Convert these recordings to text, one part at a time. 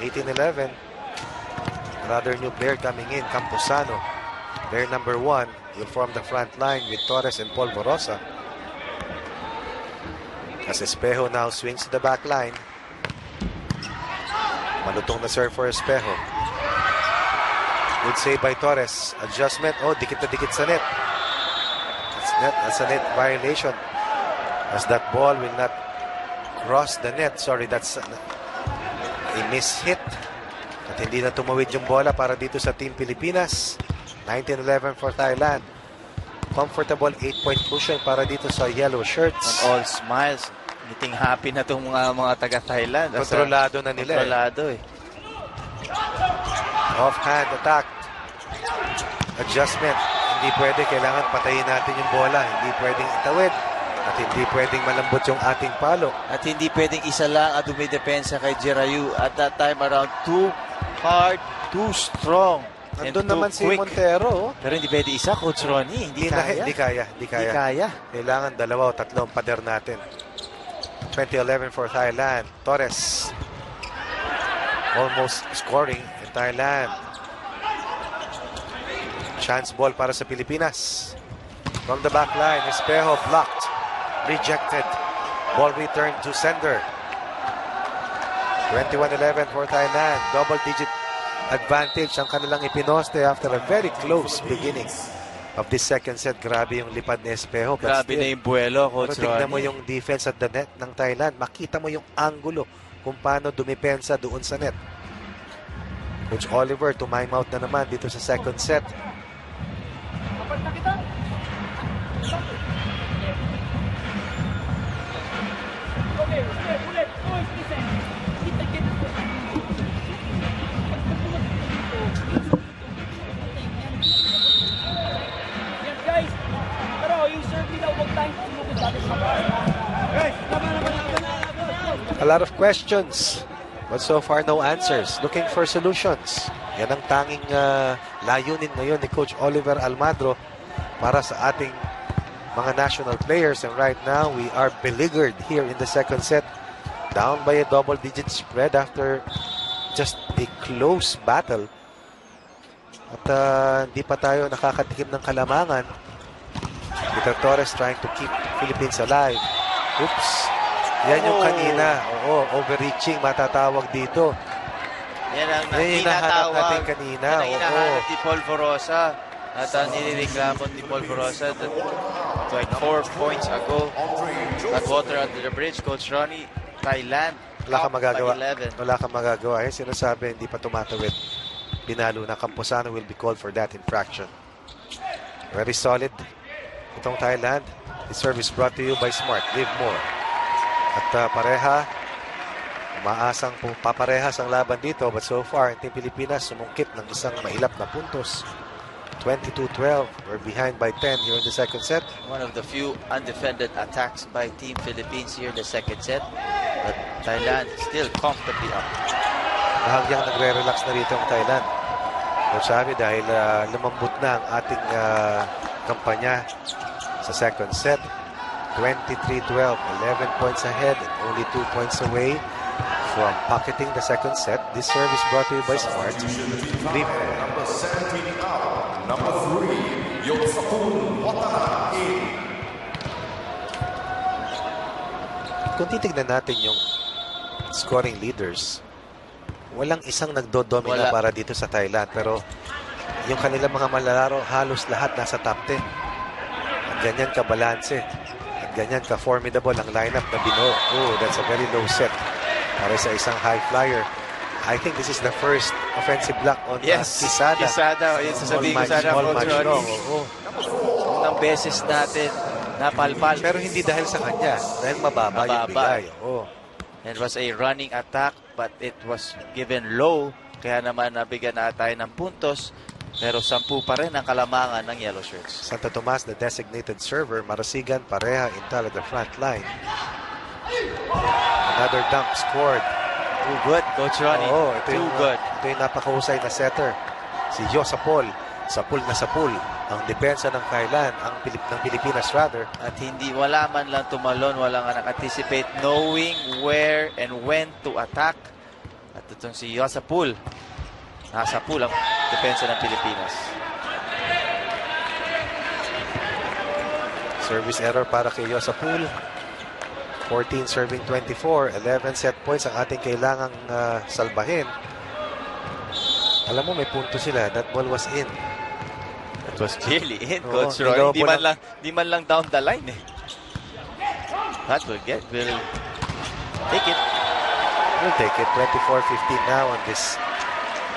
18-11. Another new player coming in, Camposano. Player number 1 will form the front line with Torres and Polvorosa. As Espejo now swings to the back line. Malutong na serve for Espejo. Good save by Torres. Adjustment. Oh, dikit na dikit sa net. That's a net violation. As that ball will not cross the net. Sorry, that's a miss-hit. At hindi na tumawid yung bola para dito sa Team Pilipinas. 19-11 for Thailand. Comfortable 8-point cushion para dito sa yellow shirts. And all smiles. Meeting happy na itong mga taga-Thailand. Kontrolado na nila. Kontrolado eh. Offhand attack. Adjustment. Hindi pwede. Kailangan patayin natin yung bola. Hindi pwedeng itawid. At hindi pwedeng malambot yung ating palo. At hindi pwedeng isa lang at dumidepensa kay Jerayu. At that time around, too hard, too strong. Andun naman si Montero. Pero hindi pwede isa, Coach Ronnie. Hindi kaya. Kailangan dalawa o tatlo ang pader natin. 20-11 for Thailand. Torres almost scoring in Thailand. Chance ball para sa Pilipinas. From the back line, Espejo blocked. Rejected. Ball returned to sender. 21-11 for Thailand. Double-digit advantage ang kanilang ipinoste after a very close beginning of this second set. Grabe yung lipad ni Espejo. Grabe na yung buwelo, Coach Ronnie. Tingnan mo yung defense at the net ng Thailand. Makita mo yung angulo kung paano dumipensa doon sa net. Coach Oliver, tumime out na naman dito sa second set. A lot of questions, but so far no answers. Looking for solutions. Yan ang tanging layunin ngayon ni Coach Oliver Almagro para sa ating mga national players. And right now, we are beleaguered here in the second set. Down by a double-digit spread after just a close battle. At hindi pa tayo nakakatikim ng kalamangan. Peter Torres trying to keep Philippines alive. Oops. Yan yung kanina. Oo, overreaching matatawag dito. Yan ang hinahanap natin kanina. Yan ang hinahanap ni Polvorosa. At nilireklamo ni Polvorosa that like 4 points ago at water under the bridge. Coach Ronnie, Thailand. Wala kang magagawa. Wala kang magagawa. Eh, sinasabi, hindi pa tumatawid. Pinalo na Camposano will be called for that infraction. Very solid. Itong Thailand. The service brought to you by Smart. Live more. At pareha, umaasang paparehas ang laban dito. But so far, ang Team Pilipinas sumungkit ng isang mailap na puntos. 22-12. We're behind by 10 here in the second set. One of the few undefended attacks by Team Philippines here in the second set. But Thailand still comfortably up. Bahagyang nagre-relax na rito ang Thailand. Coach Avi, dahil lumambot na ang ating kampanya sa second set. 23-12, 11 points ahead and only 2 points away from pocketing the second set. This service brought to you by Smart. Number 17 out, number 3, Yosakun Watanabe. Kung titignan natin yung scoring leaders, walang isang nagdodomina para dito sa Thailand. Pero yung kanilang mga malalaro, halos lahat nasa top 10. At ganyan kabalanse. Ganyan ka-formidable ang lineup na binuo. Oh, that's a very low set para sa isang high flyer. I think this is the first offensive block on Quezada. Quezada. Yung sasabihin ko sana, Coach Ronnie. Unang beses natin napalpal. Pero hindi dahil sa kanya. Dahil mababa yung bigay. Oh. It was a running attack but it was given low. Kaya naman nabigyan na tayo ng puntos. Pero 10 pa rin ang kalamangan ng Yellow Shirts. Santo Tomas, the designated server. Marasigan, pareha, Intal at the front line. Another dump scored. Too good, Coach Ronnie. Oh, Too good. Ito yung napakahusay na setter. Si Josapol. Sapul na sapul. Ang depensa ng Thailand, ng Pilipinas rather. At wala man lang tumalon, wala nga nag-anticipate knowing where and when to attack. At itong si Yosapul. Nasa pool ang depensa ng Pilipinas. Service error para kay Yosapul. 14 serving 24. 11 set points ang ating kailangang salbahin. Alam mo, may punto sila. That ball was in. It was clearly in, Oo, Coach Roy. niloko lang. Di man lang down the line eh. That will take it. We'll take it. 24-15 now on this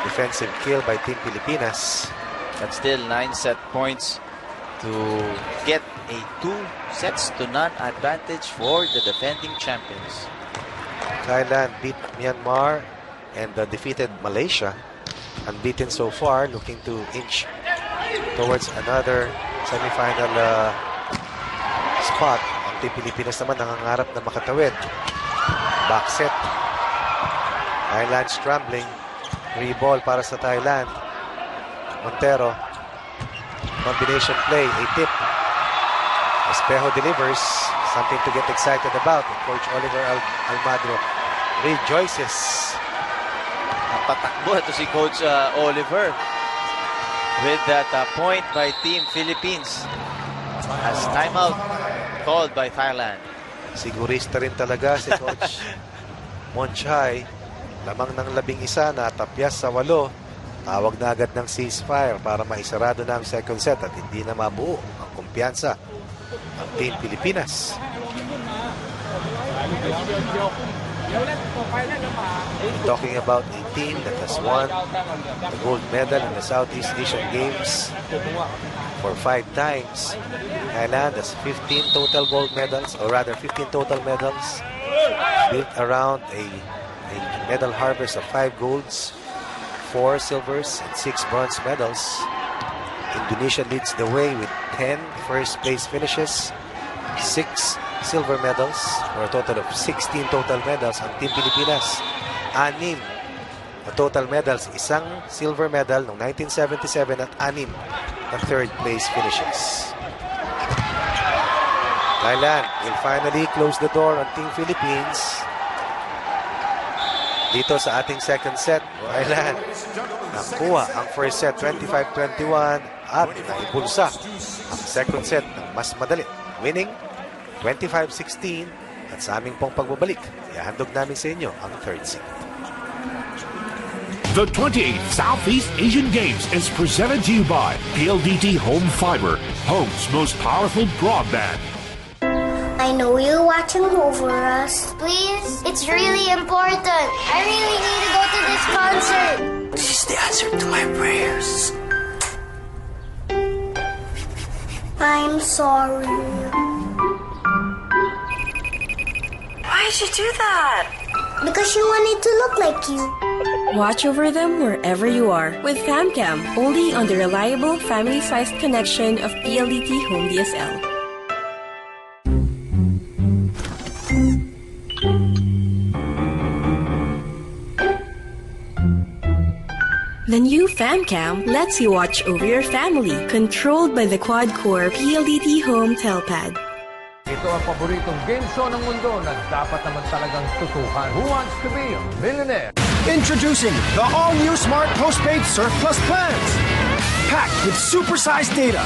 defensive kill by Team Pilipinas. But still 9 set points to get a 2-0 advantage for the defending champions. Thailand beat Myanmar and defeated Malaysia. Unbeaten so far, looking to inch towards another semifinal spot. Ang Team Pilipinas naman nangangarap na makatawid. Back set. Thailand scrambling. 3 ball para sa Thailand. Montero. Combination play. A tip. Espejo delivers. Something to get excited about. And Coach Oliver Almadro rejoices. Napatakbo ito si Coach Oliver with that point by Team Philippines as timeout called by Thailand. Sigurista rin talaga si Coach Monchay. Lamang ng 11 na tapyas sa 8. Tawag na agad ng ceasefire para maisarado na ang second set at hindi na mabuo ang kumpiyansa ng Team Pilipinas. Talking about a team that has won the gold medal in the Southeast Asian Games for 5 times. Thailand has 15 total gold medals, or rather 15 total medals, built around a medal harvest of 5 golds, 4 silvers, and 6 bronze medals. Indonesia leads the way with 10 first place finishes, 6 silver medals, for a total of 16 total medals. Ang Team Pilipinas, 6 na total medals, 1 silver medal noong 1977 at 6 na third place finishes. Thailand will finally close the door on Team Philippines. Dito sa ating second set, Thailand nakuha ang first set 25-21 at naibulsa ang second set ng mas madali, winning 25-16. At sa aming pong pagbabalik, ihahandog namin sa inyo ang third set. The 28th Southeast Asian Games is presented to you by PLDT Home Fiber, home's most powerful broadband. I know you're watching over us. Please, it's really important. I really need to go to this concert. This is the answer to my prayers. I'm sorry. Why'd you do that? Because you wanted to look like you. Watch over them wherever you are with FamCam, only on the reliable family-sized connection of PLDT Home DSL. The new FamCam lets you watch over your family, controlled by the quad-core PLDT Home Telpad. Ito ang paboritong game show ng mundo na dapat naman talagang tutukan. Who wants to be a millionaire? Introducing the all-new Smart Postpaid Surf Plus plans. Packed with supersized data.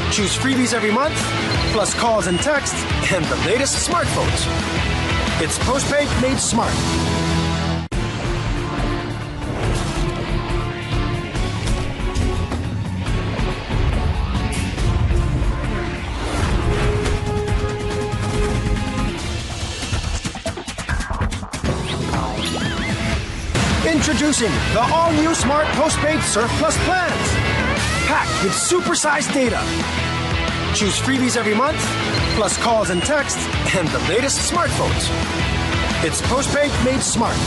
Choose freebies every month, plus calls and texts, and the latest smartphones. It's postpaid made smart. Introducing the all-new Smart Postpaid Surf Plus plans. Packed with supersized data. Choose freebies every month, plus calls and texts, and the latest smartphones. It's postpaid made smart.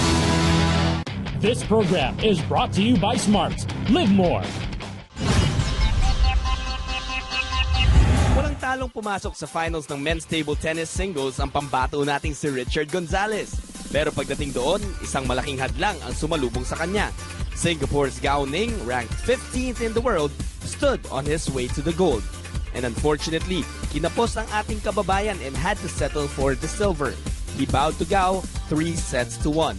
This program is brought to you by Smart. Live more. Walang talong pumasok sa finals ng men's table tennis singles ang pambato nating si Richard Gonzalez. Pero pagdating doon, isang malaking hadlang ang sumalubong sa kanya. Singapore's Gao Ning, ranked 15th in the world, stood on his way to the gold. And unfortunately, kinapos ang ating kababayan and had to settle for the silver. He bowed to Gao 3-1.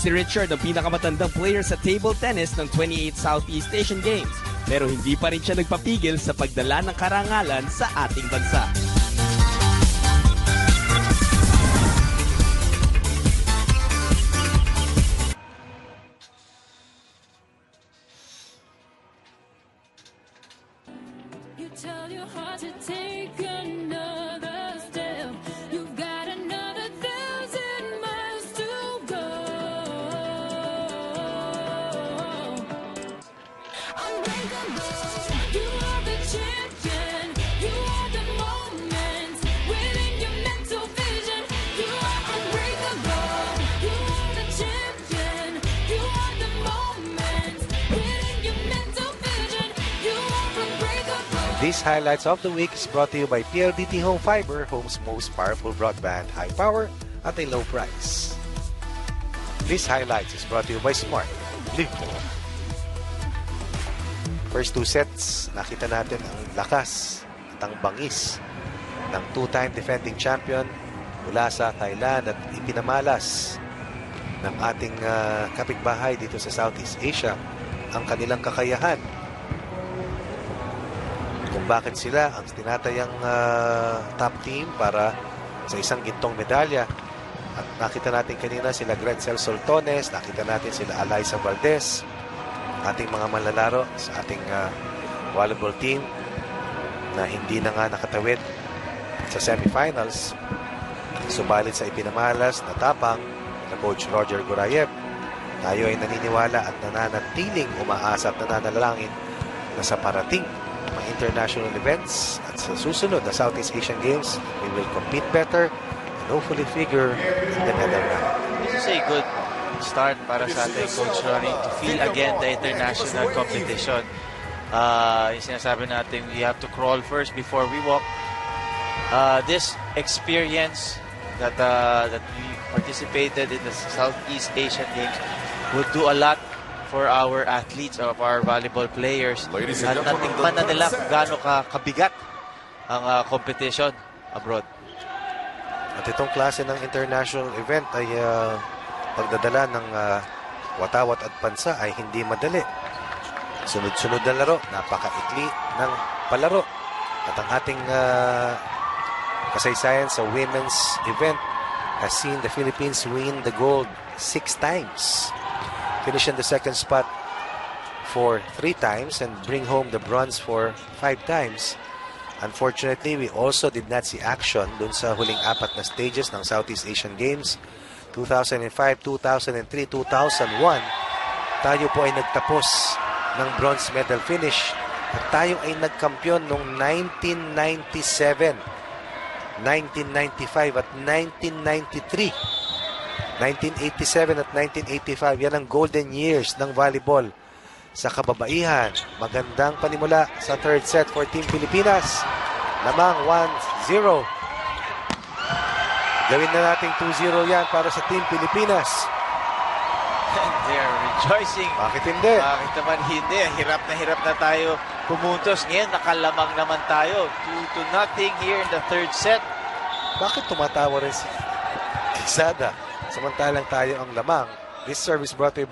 Si Richard ang pinakamatandang player sa table tennis ng 28 Southeast Asian Games. Pero hindi pa rin siya nagpapigil sa pagdala ng karangalan sa ating bansa. These highlights of the week is brought to you by PLDT Home Fiber, home's most powerful broadband, high power at a low price. This highlights is brought to you by Smart. Live more. First two sets, nakita natin ang lakas at ang bangis ng two-time defending champion mula sa Thailand at ipinamalas ng ating kapitbahay dito sa Southeast Asia ang kanilang kakayahan. Kung bakit sila ang tinatayang top team para sa isang gintong medalya. At nakita natin kanina sila Gretzel Soltones, nakita natin sila Alyssa Valdez, ating mga manlalaro sa ating volleyball team na hindi na nga nakatawid sa semifinals. Subalit sa ipinamalas na tapang na Coach Roger Gurayev, tayo ay naniniwala at nananatiling umaasa at nananalangin na sa parating mga international events at sa susunod na Southeast Asian Games, we will compete better and hopefully figure in the medal round. This is a good start para sa ating Coach Ronnie to feel again the international competition. Yung sinasabi natin, we have to crawl first before we walk. This experience that we participated in the Southeast Asian Games would do a lot for our athletes, of our volleyball players. At natingnan na nila kung gaano kabigat ang competition abroad. At itong klase ng international event ay pagdadala ng watawat at pansa ay hindi madali. Sunod-sunod na laro, napakaikli ng palaro. At ang ating kasaysayan sa women's event has seen the Philippines win the gold 6 times. Finish in the second spot for 3 times and bring home the bronze for 5 times. Unfortunately, we also did not see action dun sa huling 4 na stages ng Southeast Asian Games. 2005, 2003, 2001. Tayo po ay nagtapos ng bronze medal finish at tayo ay nagkampiyon noong 1997, 1995 at 1993. 1987 at 1985, yan ang golden years ng volleyball sa kababaihan. Magandang panimula sa third set for Team Pilipinas. Lamang 1-0. Gawin na nating 2-0 yan para sa Team Pilipinas. They are rejoicing. Bakit hindi? Bakit naman hindi? Hirap na tayo pumuntos. Ngayon, nakalamang naman tayo. 2-0 here in the third set. Bakit tumatawa rin si Quezada? Samantalang tayo ang lamang. This service brought to you by